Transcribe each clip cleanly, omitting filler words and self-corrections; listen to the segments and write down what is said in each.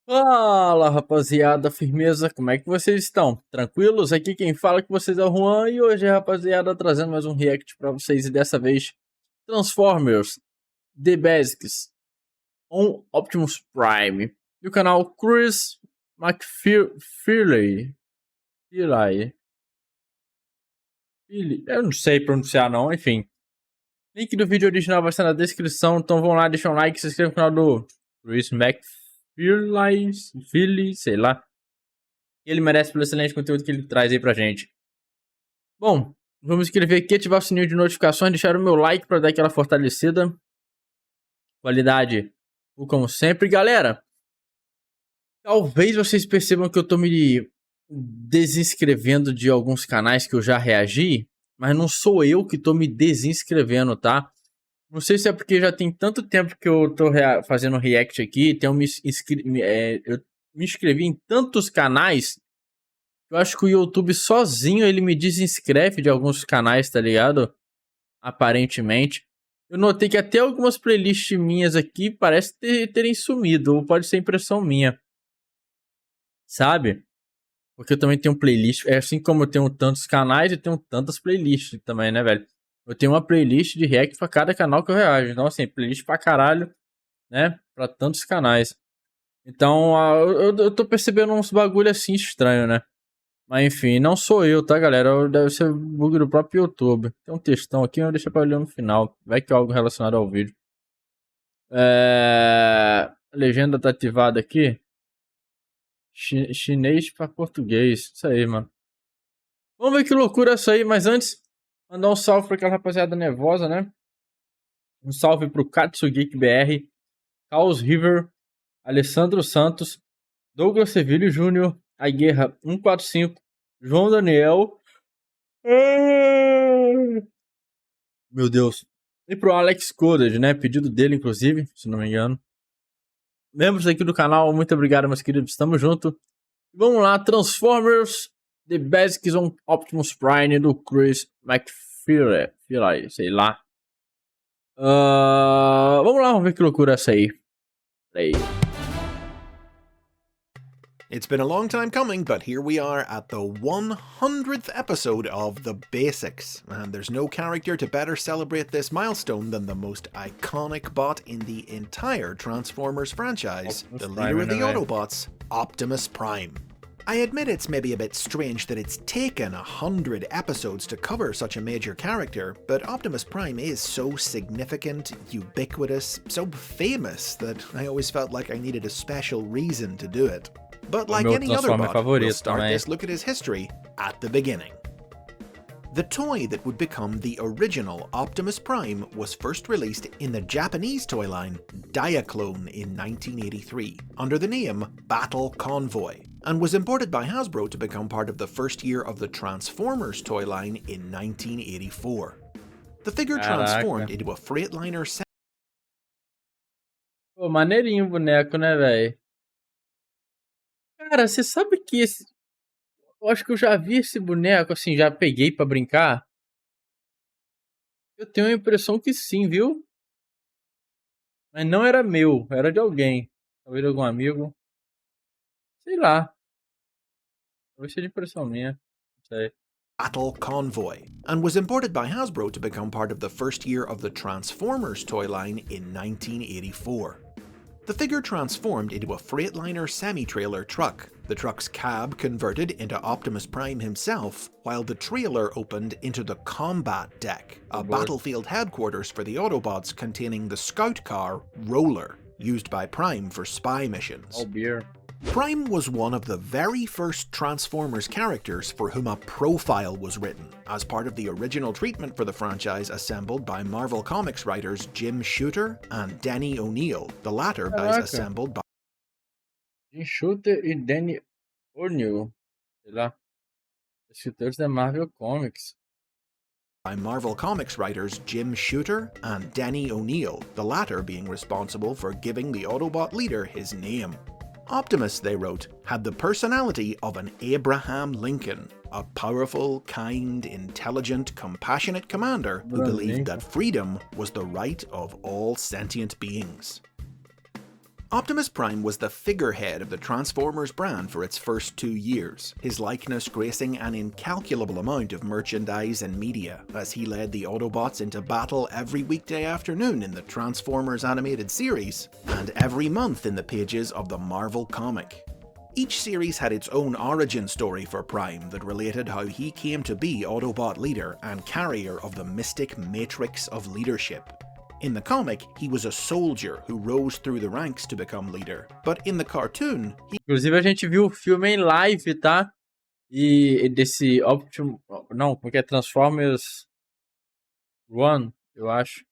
Fala rapaziada, firmeza, como é que vocês estão? Tranquilos? Aqui quem fala com vocês é o Juan e hoje, rapaziada, trazendo mais um react pra vocês e dessa vez Transformers The Basics on Optimus Prime do canal Chris McFeely. Eu não sei pronunciar não, enfim. Link do vídeo original vai estar na descrição, então vão lá, deixa um like, se inscreva no canal do Chris McFeely, sei lá. Ele merece pelo excelente conteúdo que ele traz aí pra gente. Bom, vamos escrever aqui, ativar o sininho de notificações, deixar o meu like pra dar aquela fortalecida. Qualidade, como sempre. Galera, talvez vocês percebam que eu tô me desinscrevendo de alguns canais que eu já reagi, mas não sou eu que tô me desinscrevendo, tá? Não sei se é porque já tem tanto tempo que eu tô fazendo react aqui, eu me inscrevi em tantos canais. Eu acho que o YouTube sozinho ele me desinscreve de alguns canais, tá ligado? Aparentemente. Eu notei que até algumas playlists minhas aqui parece terem sumido, ou pode ser impressão minha. Sabe? Porque eu também tenho playlist, é assim como eu tenho tantos canais, eu tenho tantas playlists também, né, velho? Eu tenho uma playlist de react pra cada canal que eu reajo. Então, assim, playlist pra caralho, né? Pra tantos canais. Então, eu tô percebendo uns bagulho assim estranho, né? Mas enfim, não sou eu, tá, galera? Deve ser bug do próprio YouTube. Tem um textão aqui, eu vou deixar pra ler no final. Vai que é algo relacionado ao vídeo. A legenda tá ativada aqui. Chinês pra português. Isso aí, mano. Vamos ver que loucura é essa aí, mas antes, mandar um salve pra aquela rapaziada nervosa, né? Um salve pro Katsugeek BR, Caos River, Alessandro Santos, Douglas Sevilho Júnior, A Guerra 145, João Daniel. Meu Deus. E pro Alex Coded, né? Pedido dele, inclusive, se não me engano. Membros aqui do canal, muito obrigado, meus queridos. Estamos junto. Vamos lá, Transformers The Basics on Optimus Prime do Chris McFeely, sei lá. Vamos lá, vamos ver que loucura é essa aí. Play. It's been a long time coming, but here we are at the 100th episode of The Basics, and there's no character to better celebrate this milestone than the most iconic bot in the entire Transformers franchise, the leader of the Autobots, Optimus Prime. I admit it's maybe a bit strange that it's taken 100 episodes to cover such a major character, but Optimus Prime is so significant, ubiquitous, so famous that I always felt like I needed a special reason to do it. But like any other bot, we'll start this look at his history at the beginning. The toy that would become the original Optimus Prime was first released in the Japanese toy line Diaclone in 1983 under the name Battle Convoy, and was imported by Hasbro to become part of the first year of the Transformers toy line in 1984. The figure transformed into a Freightliner. Pô, maneirinho o boneco, né, velho? Cara, você sabe que esse... Eu acho que eu já vi esse boneco, assim, já peguei pra brincar. Eu tenho a impressão que sim, viu? Mas não era meu, era de alguém. Talvez de algum amigo. Sei lá. Talvez seja impressão minha. Não sei. Battle Convoy, and was imported by Hasbro to become part of the first year of the Transformers toy line in 1984. The figure transformed into a Freightliner semi-trailer truck, the truck's cab converted into Optimus Prime himself, while the trailer opened into the Combat Deck, a battlefield headquarters for the Autobots containing the scout car, Roller, used by Prime for spy missions. Oh, beer. Prime was one of the very first Transformers characters for whom a profile was written, as part of the original treatment for the franchise assembled by Marvel Comics writers Jim Shooter and Denny O'Neil, the latter assembled by Jim Shooter e Denny O'Neil, sei lá, escritores da Marvel Comics. By Marvel Comics writers Jim Shooter and Denny O'Neil, the latter being responsible for giving the Autobot leader his name. Optimus, they wrote, had the personality of an Abraham Lincoln, a powerful, kind, intelligent, compassionate commander who believed that freedom was the right of all sentient beings. Optimus Prime was the figurehead of the Transformers brand for its first 2 years, his likeness gracing an incalculable amount of merchandise and media, as he led the Autobots into battle every weekday afternoon in the Transformers animated series, and every month in the pages of the Marvel comic. Each series had its own origin story for Prime that related how he came to be Autobot leader and carrier of the mystic matrix of leadership. In the comic, he was a soldier who rose through the ranks to become leader, but in the cartoon, he... Inclusive a gente viu o filme em live, tá? E desse Optimus... Não, como é que é? Transformers One, eu acho.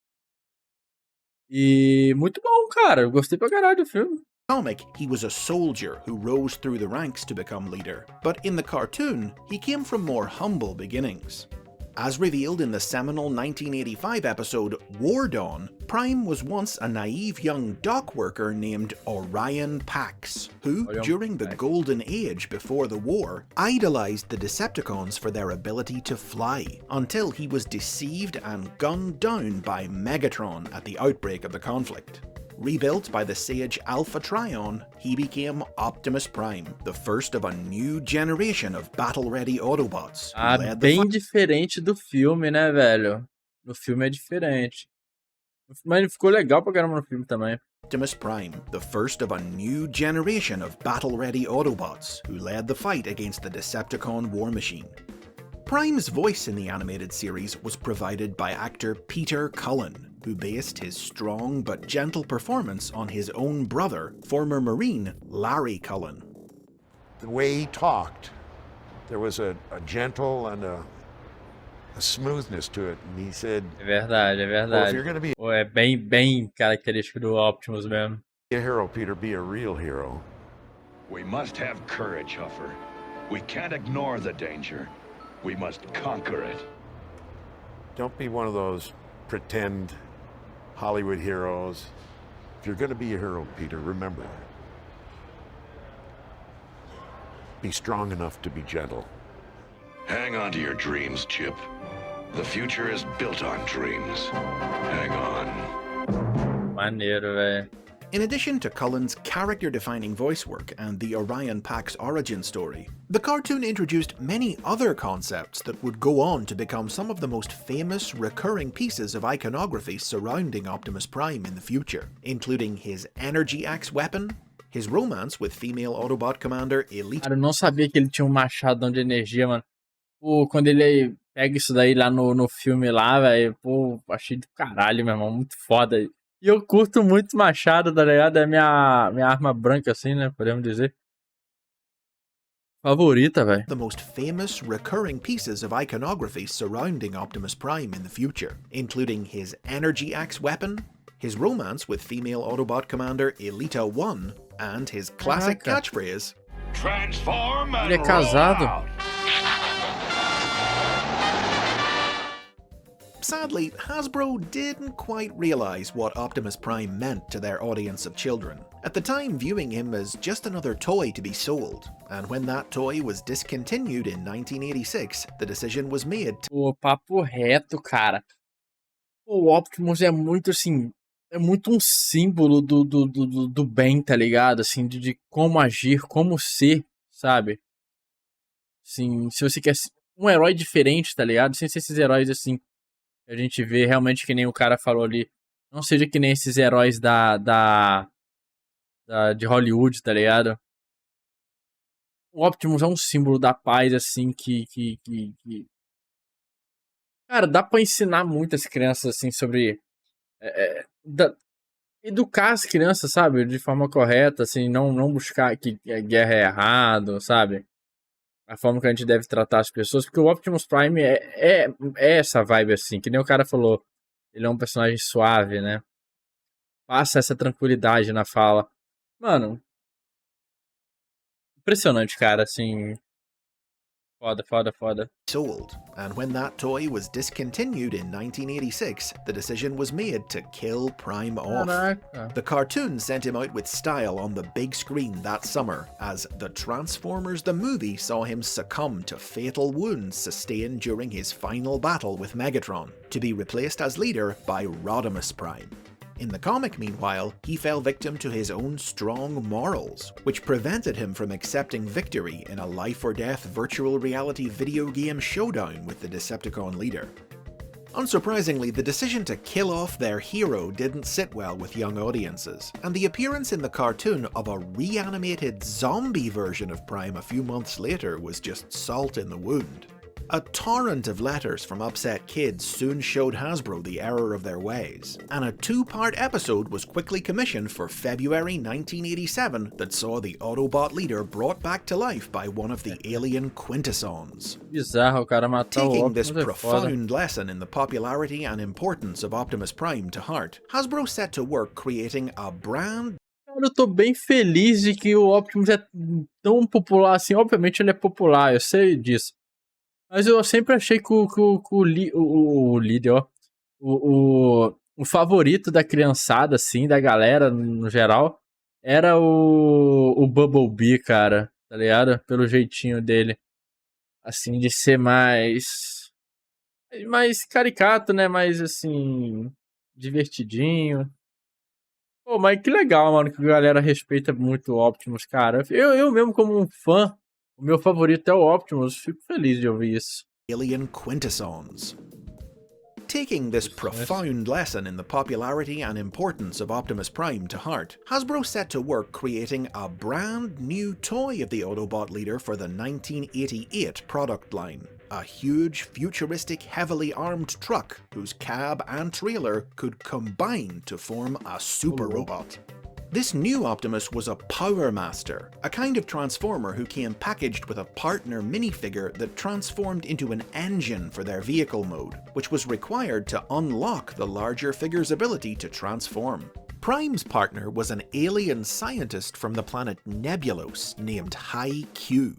E muito bom, cara. Eu gostei pra caralho do filme. Comic, he was a soldier who rose through the ranks to become leader, but in the cartoon, he came from more humble beginnings. As revealed in the seminal 1985 episode War Dawn, Prime was once a naive young dock worker named Orion Pax, who, during the golden age before the war, idolized the Decepticons for their ability to fly, until he was deceived and gunned down by Megatron at the outbreak of the conflict. Rebuilt by the sage Alpha Trion, he became Optimus Prime, the first of a new generation of battle-ready Autobots. Bem diferente do filme, né, velho? No filme é diferente. Mas ele ficou legal pra caramba no filme também. Optimus Prime, the first of a new generation of battle-ready Autobots, who led the fight against the Decepticon war machine. Prime's voice in the animated series was provided by actor Peter Cullen, who based his strong but gentle performance on his own brother, former Marine Larry Cullen. The way he talked, there was a gentle and a smoothness to it, and he said... É verdade, é verdade. Well, if you're gonna be é bem característico do Optimus mesmo. a hero, Peter, be a real hero. We must have courage, Huffer. We can't ignore the danger. We must conquer it. Don't be one of those pretend Hollywood heroes. If you're gonna be a hero, Peter, remember, be strong enough to be gentle. Hang on to your dreams, Chip. The future is built on dreams. Hang on. Maneiro, velho. In addition to Cullen's character-defining voice work and the Orion Pax origin story, the cartoon introduced many other concepts that would go on to become some of the most famous recurring pieces of iconography surrounding Optimus Prime in the future, including his Energy Axe weapon, his romance with female Autobot commander Elite... Cara, eu não sabia que ele tinha um machadão de energia, mano. Pô, quando ele pega isso daí lá no filme lá, velho, pô, achei do caralho, meu irmão, muito foda. E eu curto muito machado, tá ligado? É minha arma branca, assim, né? Podemos dizer. Favorita, velho. The most famous recurring pieces of iconography surrounding Optimus Prime in the future, including his Energy Axe weapon, his romance with female Autobot commander Elita 1, and his classic catchphrase, Transform and ele é casado. roll out. Sadly, Hasbro didn't quite realize what Optimus Prime meant to their audience of children, at the time viewing him as just another toy to be sold, and when that toy was discontinued in 1986, the decision was made to... Pô, papo reto, cara. O Optimus é muito, assim, é muito um símbolo do bem, tá ligado? Assim, de como agir, como ser, sabe? Assim, se você quer um herói diferente, tá ligado? Sem ser esses heróis, assim, a gente vê realmente que nem o cara falou ali. Não seja que nem esses heróis de Hollywood, tá ligado? O Optimus é um símbolo da paz, assim, que... Cara, dá pra ensinar muitas crianças, assim, sobre... educar as crianças, sabe? De forma correta, assim, não buscar que a guerra é errado, sabe? A forma que a gente deve tratar as pessoas, porque o Optimus Prime é essa vibe, assim, que nem o cara falou. Ele é um personagem suave, né? Passa essa tranquilidade na fala. Mano, impressionante, cara, assim... Foda. sold, and when that toy was discontinued in 1986, the decision was made to kill Prime off. Caraca. The cartoon sent him out with style on the big screen that summer, as The Transformers the movie saw him succumb to fatal wounds sustained during his final battle with Megatron, to be replaced as leader by Rodimus Prime. In the comic, meanwhile, he fell victim to his own strong morals, which prevented him from accepting victory in a life-or-death virtual reality video game showdown with the Decepticon leader. Unsurprisingly, the decision to kill off their hero didn't sit well with young audiences, and the appearance in the cartoon of a reanimated zombie version of Prime a few months later was just salt in the wound. A torrent of letters from upset kids soon showed Hasbro the error of their ways, and a two-part episode was quickly commissioned for February 1987 that saw the Autobot leader brought back to life by one of the alien Quintessons. Bizarro, o cara matar o Taking this Optimus é foda. profound lesson in the popularity and importance of Optimus Prime to heart, Hasbro set to work creating a brand. Cara, eu tô bem feliz de que o Optimus é tão popular assim. Obviamente ele é popular, eu sei disso. Mas eu sempre achei que o líder, ó, o favorito da criançada, assim, da galera no geral, era o Bumblebee, cara, tá ligado? Pelo jeitinho dele, assim, de ser mais caricato, né? Mais, assim, divertidinho. Pô, mas que legal, mano, que a galera respeita muito o Optimus, cara. Eu mesmo, como um fã, o meu favorito é o Optimus, fico feliz de ouvir isso. Alien Quintessons. Taking this profound lesson in the popularity and importance of Optimus Prime to heart, Hasbro set to work creating a brand new toy of the Autobot leader for the 1988 product line. A huge, futuristic, heavily armed truck whose cab and trailer could combine to form a super robot. This new Optimus was a Power Master, a kind of transformer who came packaged with a partner minifigure that transformed into an engine for their vehicle mode, which was required to unlock the larger figure's ability to transform. Prime's partner was an alien scientist from the planet Nebulos named High-Q.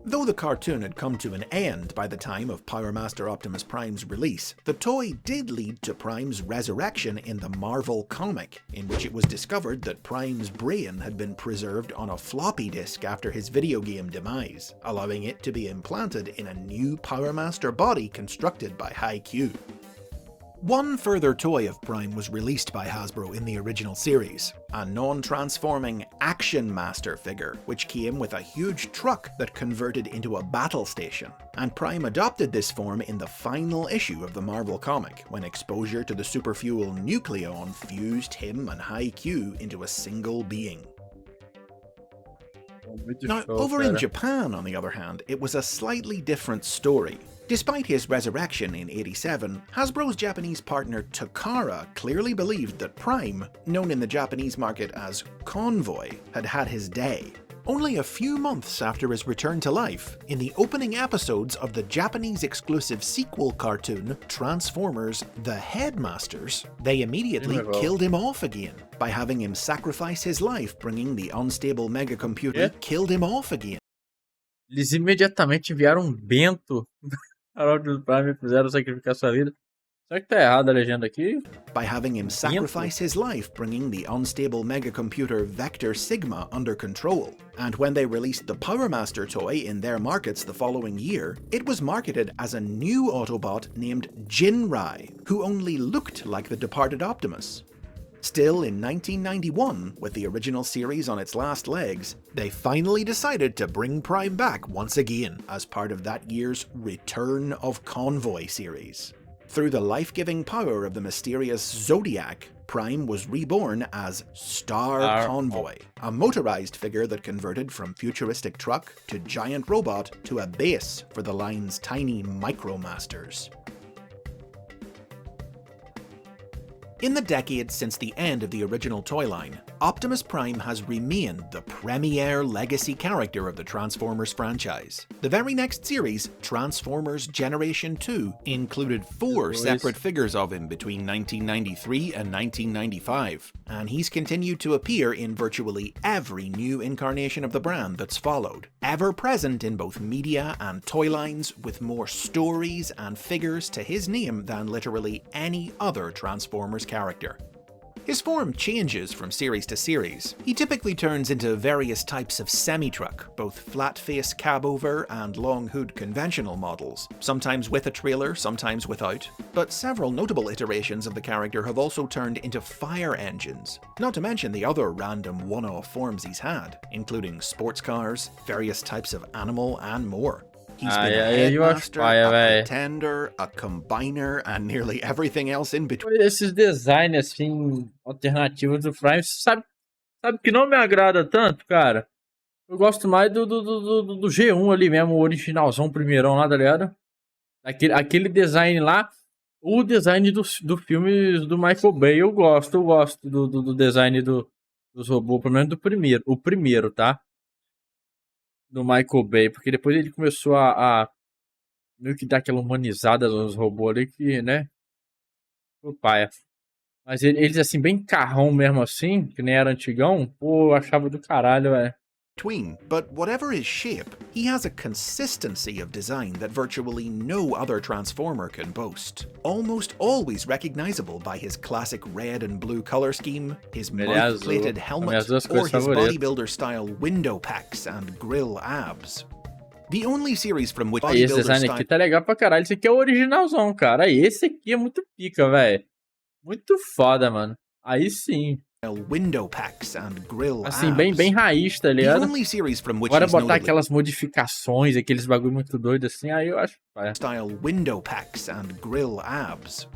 Though the cartoon had come to an end by the time of Power Master Optimus Prime's release, the toy did lead to Prime's resurrection in the Marvel comic, in which it was discovered that Prime's brain had been preserved on a floppy disk after his video game demise, allowing it to be implanted in a new Power Master body constructed by High-Q. One further toy of Prime was released by Hasbro in the original series, a non-transforming Action Master figure, which came with a huge truck that converted into a battle station, and Prime adopted this form in the final issue of the Marvel comic, when exposure to the superfuel Nucleon fused him and High-Q into a single being. Now, over in Japan, on the other hand, it was a slightly different story. Despite his resurrection in '87, Hasbro's Japanese partner Takara clearly believed that Prime, known in the Japanese market as Convoy, had had his day. Only a few months after his return to life, in the opening episodes of the Japanese-exclusive sequel cartoon Transformers: The Headmasters, they immediately killed him off again by having him sacrifice his life, bringing the unstable megacomputer killed him off again. Eles imediatamente enviaram Bento para Optimus Prime e fizeram sacrificar sua vida. Será que tá errado a legenda aqui? By having him sacrifice his life, bringing the unstable megacomputer Vector Sigma under control. And when they released the Power Master toy in their markets the following year, it was marketed as a new Autobot named Jinrai, who only looked like the departed Optimus. Still, in 1991, with the original series on its last legs, they finally decided to bring Prime back once again as part of that year's Return of Convoy series. Through the life-giving power of the mysterious Zodiac, Prime was reborn as Star Convoy, a motorized figure that converted from futuristic truck to giant robot to a base for the line's tiny Micromasters. In the decades since the end of the original toy line, Optimus Prime has remained the premier legacy character of the Transformers franchise. The very next series, Transformers Generation 2, included 4 separate figures of him between 1993 and 1995, and he's continued to appear in virtually every new incarnation of the brand that's followed, ever present in both media and toy lines, with more stories and figures to his name than literally any other Transformers character. His form changes from series to series. He typically turns into various types of semi-truck, both flat-face cab-over and long-hood conventional models, sometimes with a trailer, sometimes without, but several notable iterations of the character have also turned into fire engines, not to mention the other random one-off forms he's had, including sports cars, various types of animal, and more. He's been a headmaster, a pretender, a combiner, and nearly everything else in between. Esses designs, assim, alternativos do Prime, sabe que não me agrada tanto, cara? Eu gosto mais do G1 ali mesmo, o originalzão, primeirão lá, tá ligado? Aquele design lá, o design do filme do Michael Bay, eu gosto do design dos robôs, pelo menos do primeiro, o primeiro, tá? Do Michael Bay, porque depois ele começou a meio que dar aquela humanizada nos robôs ali que, né? Pô, paia. Mas eles assim, bem carrão mesmo assim, que nem era antigão, pô, eu achava do caralho, velho. But whatever his shape, he has a consistency of design that virtually no other Transformer can boast. Almost always recognizable by his classic red and blue color scheme, his mouth-plated helmet, or his bodybuilder-style window packs and grill abs. The only series from which esse design aqui tá legal pra caralho, esse aqui é o originalzão, cara. Aí, esse aqui é muito pica, velho. Muito foda, mano. Aí sim. Window packs and grill assim, bem raiz, tá ligado? Agora botar notably... aquelas modificações, aqueles bagulho muito doido assim, aí eu acho... Style window packs and grill abs.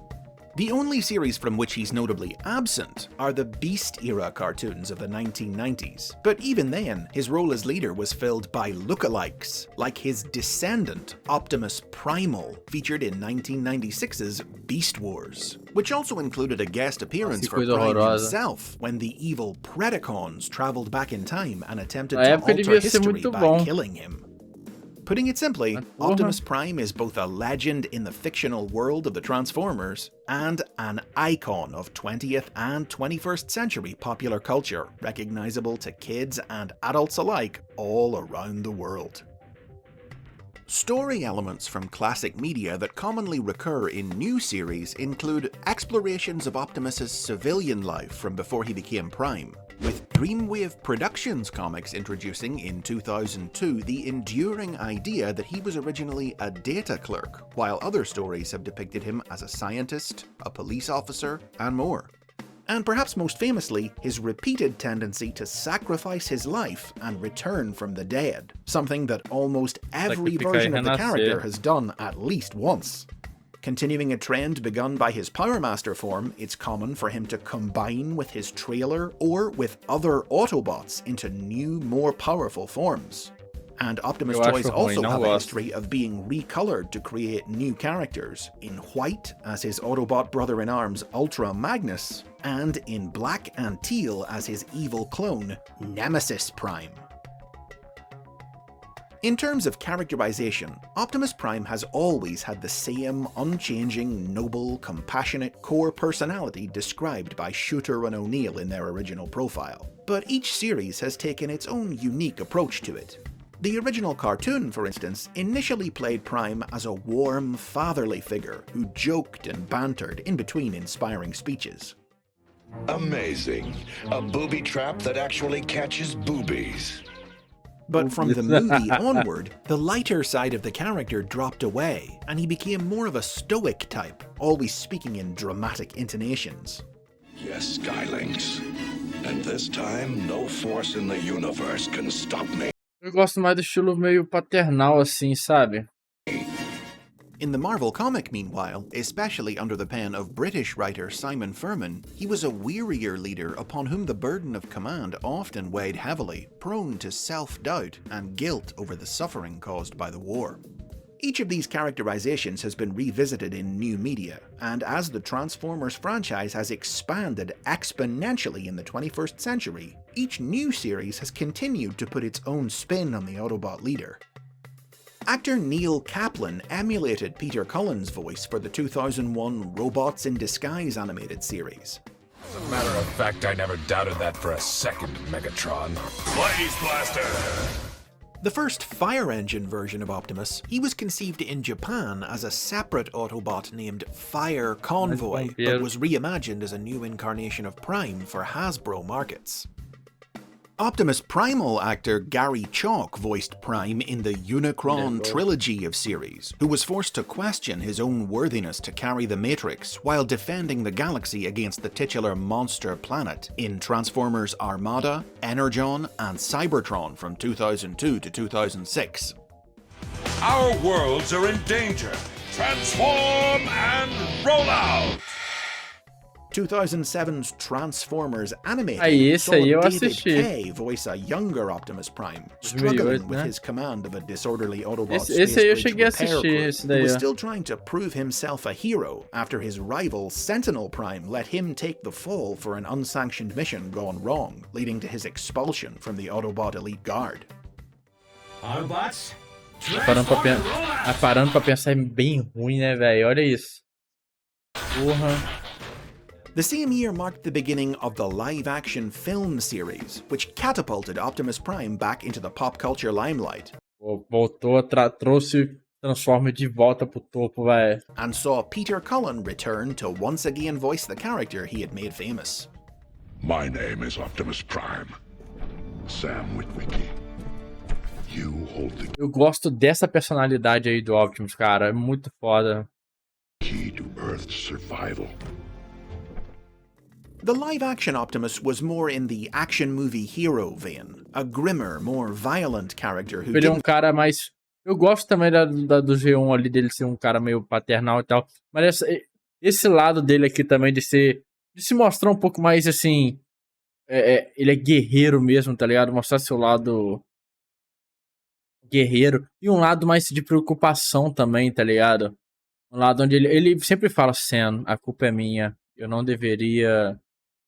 The only series from which he's notably absent are the Beast-era cartoons of the 1990s, but even then, his role as leader was filled by lookalikes, like his descendant, Optimus Primal, featured in 1996's Beast Wars, which also included a guest appearance for Prime himself when the evil Predacons traveled back in time and attempted to alter history by killing him. Putting it simply, Optimus Prime is both a legend in the fictional world of the Transformers and an icon of 20th and 21st century popular culture, recognizable to kids and adults alike all around the world. Story elements from classic media that commonly recur in new series include explorations of Optimus's civilian life from before he became Prime, with Dreamwave Productions comics introducing in 2002 the enduring idea that he was originally a data clerk, while other stories have depicted him as a scientist, a police officer, and more. And perhaps most famously, his repeated tendency to sacrifice his life and return from the dead, something that almost every version of the character has done at least once. Continuing a trend begun by his Power Master form, it's common for him to combine with his trailer or with other Autobots into new, more powerful forms. And Optimus toys also have a history of being recolored to create new characters, in white as his Autobot brother-in-arms Ultra Magnus, and in black and teal as his evil clone, Nemesis Prime. In terms of characterization, Optimus Prime has always had the same unchanging, noble, compassionate core personality described by Shooter and O'Neill in their original profile, but each series has taken its own unique approach to it. The original cartoon, for instance, initially played Prime as a warm, fatherly figure who joked and bantered in between inspiring speeches. Amazing. A booby trap that actually catches boobies. But from the movie onward, the lighter side of the character dropped away, and he became more of a stoic type, always speaking in dramatic intonations. Yes, Skylinks. And this time, no force in the universe can stop me. Eu gosto mais do estilo meio paternal assim, sabe? In the Marvel comic, meanwhile, especially under the pen of British writer Simon Furman, he was a wearier leader upon whom the burden of command often weighed heavily, prone to self-doubt and guilt over the suffering caused by the war. Each of these characterizations has been revisited in new media, and as the Transformers franchise has expanded exponentially in the 21st century, each new series has continued to put its own spin on the Autobot leader. Actor Neil Kaplan emulated Peter Cullen's voice for the 2001 Robots in Disguise animated series. As a matter of fact, I never doubted that for a second, Megatron. Blaze Blaster! The first fire engine version of Optimus, he was conceived in Japan as a separate Autobot named Fire Convoy, but was reimagined as a new incarnation of Prime for Hasbro markets. Optimus Primal actor Gary Chalk voiced Prime in the Unicron trilogy of series, who was forced to question his own worthiness to carry the Matrix while defending the galaxy against the titular monster planet in Transformers Armada, Energon, and Cybertron from 2002 to 2006. Our worlds are in danger. Transform and roll out! 2007's Transformers animated esse aí eu David assisti. Kaye voice a younger Optimus Prime, struggling with his command of a disorderly Autobot Esse aí eu space cheguei a bridge repair assistir, crew. esse He daí, was ó. still trying to prove himself a hero after his rival Sentinel Prime let him take the fall for an unsanctioned mission gone wrong, leading to his expulsion from the Autobot Elite Guard. Autobots, Parando pra pensar, é bem ruim, né, velho? Olha isso. Porra. The same year marked the beginning of the live-action film series, which catapulted Optimus Prime back into the pop culture limelight. Voltou, trouxe Transformers de volta pro topo, velho. And saw Peter Cullen return to once again voice the character he had made famous. My name is Optimus Prime. Sam Witwicky. You hold the Eu gosto dessa personalidade aí do Optimus, cara. É muito foda. key to Earth's survival. The live-action Optimus was more in the action movie hero vein, a grimmer, more violent character who Ele é um didn't cara mais... Eu gosto também do G1 ali, dele ser um cara meio paternal e tal. Mas esse lado dele aqui também de se mostrar um pouco mais, assim... ele é guerreiro mesmo, tá ligado? Mostrar seu lado guerreiro. E um lado mais de preocupação também, tá ligado? Um lado onde ele sempre fala, Sam, a culpa é minha. Eu não deveria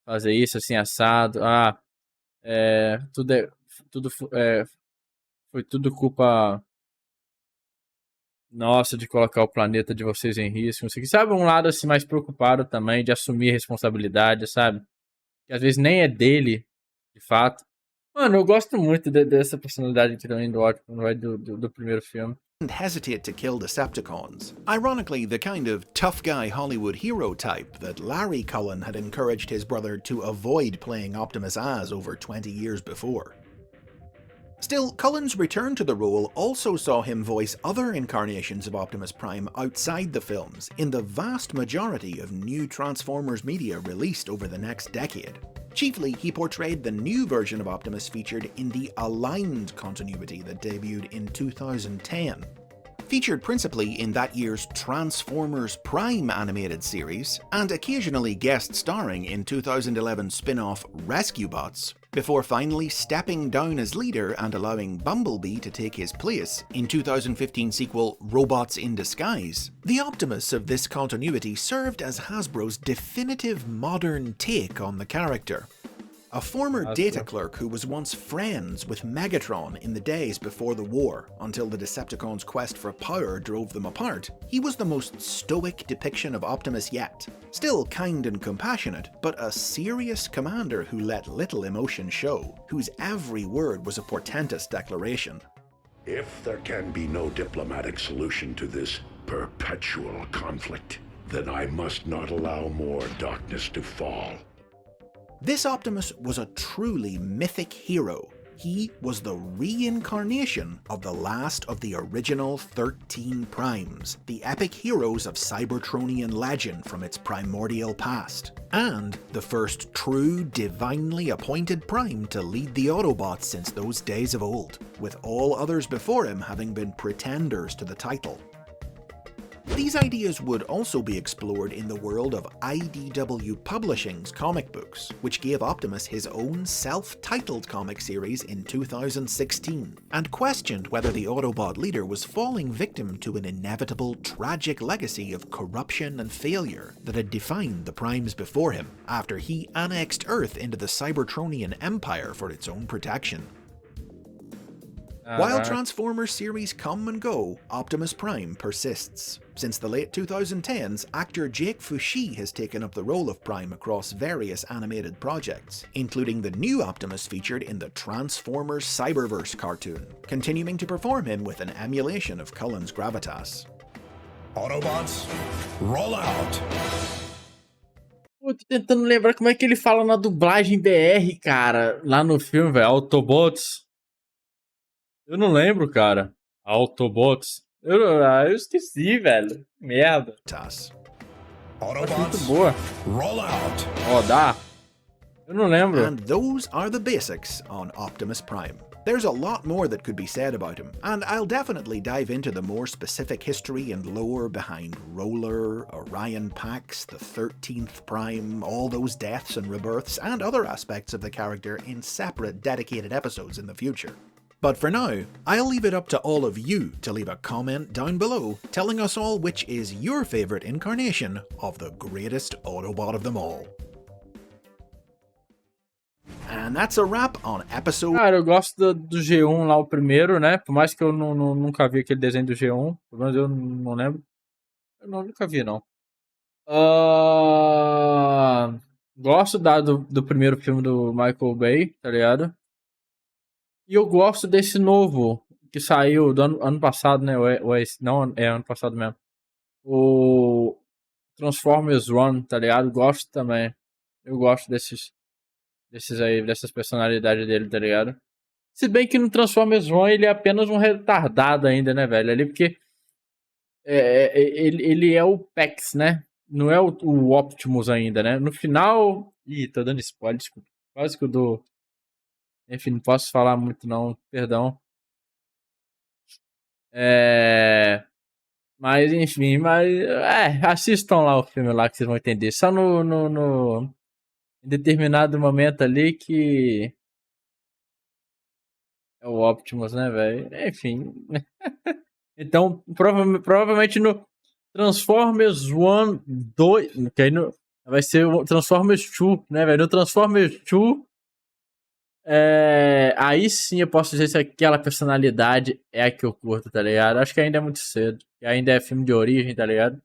fazer isso assim, assado. Foi tudo culpa nossa de colocar o planeta de vocês em risco. Não sei o que. Sabe, um lado assim mais preocupado também de assumir responsabilidade, sabe? Que às vezes nem é dele, de fato. Mano, eu gosto muito dessa personalidade aqui também do Optimus, do primeiro filme. hesitate to kill Decepticons. Ironically, the kind of tough guy Hollywood hero type that Larry Cullen had encouraged his brother to avoid playing Optimus as over 20 years before. Still, Cullen's return to the role also saw him voice other incarnations of Optimus Prime outside the films in the vast majority of new Transformers media released over the next decade. Chiefly, he portrayed the new version of Optimus featured in the Aligned continuity that debuted in 2010. Featured principally in that year's Transformers Prime animated series, and occasionally guest starring in 2011 spin-off Rescue Bots, before finally stepping down as leader and allowing Bumblebee to take his place in 2015 sequel Robots in Disguise. The Optimus of this continuity served as Hasbro's definitive modern take on the character. A former data clerk who was once friends with Megatron in the days before the war, until the Decepticons' quest for power drove them apart, he was the most stoic depiction of Optimus yet. Still kind and compassionate, but a serious commander who let little emotion show, whose every word was a portentous declaration. If there can be no diplomatic solution to this perpetual conflict, then I must not allow more darkness to fall. This Optimus was a truly mythic hero. He was the reincarnation of the last of the original 13 Primes, the epic heroes of Cybertronian legend from its primordial past, and the first true divinely appointed Prime to lead the Autobots since those days of old, with all others before him having been pretenders to the title. These ideas would also be explored in the world of IDW Publishing's comic books, which gave Optimus his own self-titled comic series in 2016, and questioned whether the Autobot leader was falling victim to an inevitable tragic legacy of corruption and failure that had defined the Primes before him, after he annexed Earth into the Cybertronian Empire for its own protection. While Caraca. Transformers series come and go, Optimus Prime persists. Since the late 2010s, actor Jake Fushi has taken up the role of Prime across various animated projects, including the new Optimus featured in the Transformers Cyberverse cartoon, continuing to perform him with an emulation of Cullen's gravitas. Autobots, roll out! Pô, tô tentando lembrar como é que ele fala na dublagem BR, cara, lá no filme, velho. Autobots. Eu não lembro, cara. Autobots. Eu esqueci, velho. Merda. Acho muito boa. Roll out! Ó, dá. Eu não lembro. And those are the basics on Optimus Prime. There's a lot more that could be said about him, and I'll definitely dive into the more specific history and lore behind Roller, Orion Pax, the 13th Prime, all those deaths and rebirths, and other aspects of the character in separate dedicated episodes in the future. But for now, I'll leave it up to all of you to leave a comment down below telling us all which is your favourite incarnation of the greatest Autobot of them all. And that's a wrap on episode... Cara, eu gosto do G1 lá, o primeiro, né? Por mais que eu nunca vi aquele desenho do G1. Pelo menos eu não lembro. Nunca vi, não. Gosto do primeiro filme do Michael Bay, tá ligado? E eu gosto desse novo, que saiu do ano passado, né? Não, é ano passado mesmo. O Transformers One, tá ligado? Gosto também. Eu gosto desses aí, dessas personalidades dele, tá ligado? Se bem que no Transformers One ele é apenas um retardado ainda, né, velho? Ali porque ele é o Pex, né? Não é o Optimus ainda, né? No final... Ih, tô dando spoiler, desculpa. Quase que eu dou... Enfim, não posso falar muito não, perdão. Mas, enfim, assistam lá o filme lá que vocês vão entender. Só em determinado momento ali que é o Optimus, né, velho? Enfim. Então, provavelmente no Transformers 1, 2, que aí vai ser o Transformers 2, né, velho? No Transformers 2, aí sim eu posso dizer se aquela personalidade é a que eu curto, tá ligado? Acho que ainda é muito cedo. Que ainda é filme de origem, tá ligado?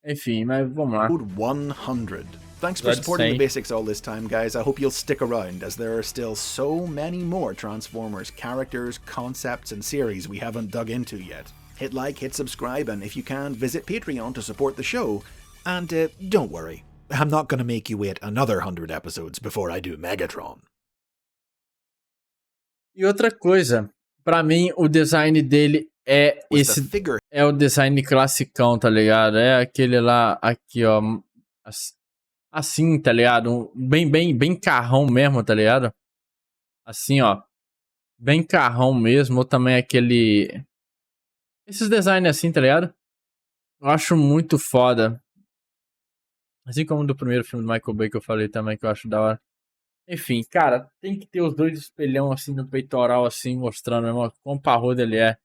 Enfim, mas vamos lá. 100. Thanks for supporting the basics all this time, guys. I hope you'll stick around, as there are still so many more Transformers characters, concepts, and series we haven't dug into yet. Hit like, hit subscribe, and if you can, visit Patreon to support the show. And don't worry, I'm not gonna make you wait another 100 episodes before I do Megatron. E outra coisa, pra mim o design dele é o design classicão, tá ligado? É aquele lá, aqui ó, assim, tá ligado? Bem carrão mesmo, tá ligado? Assim, ó, bem carrão mesmo, ou também aquele... Esses designs assim, tá ligado? Eu acho muito foda. Assim como do primeiro filme do Michael Bay que eu falei também, que eu acho da hora. Enfim, cara, tem que ter os dois espelhão assim no peitoral, assim, mostrando mesmo quão parrudo ele é.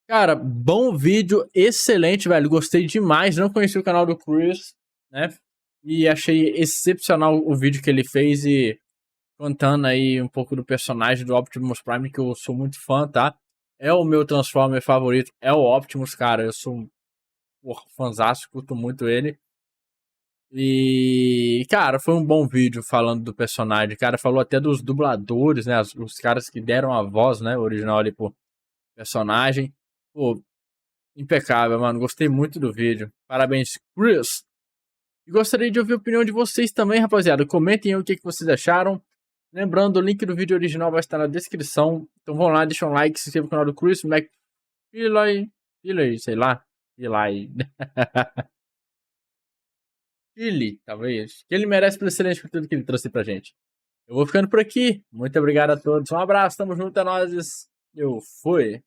Cara, bom vídeo, excelente, velho. Gostei demais. Não conheci o canal do Chris, né? E achei excepcional o vídeo que ele fez e contando aí um pouco do personagem do Optimus Prime, que eu sou muito fã, tá? É o meu Transformer favorito, é o Optimus, cara. Eu sou um fãzaço, curto muito ele. E, cara, foi um bom vídeo falando do personagem. Cara, falou até dos dubladores, né? Os caras que deram a voz, né? Original ali pro personagem. Pô, impecável, mano. Gostei muito do vídeo. Parabéns, Chris. E gostaria de ouvir a opinião de vocês também, rapaziada. Comentem aí o que vocês acharam. Lembrando, o link do vídeo original vai estar na descrição. Então vão lá, deixa um like, se inscreva no canal do Chris, sei lá. Talvez. Que ele merece pelo excelente conteúdo que ele trouxe pra gente. Eu vou ficando por aqui. Muito obrigado a todos. Um abraço, tamo junto, é nóis. Eu fui.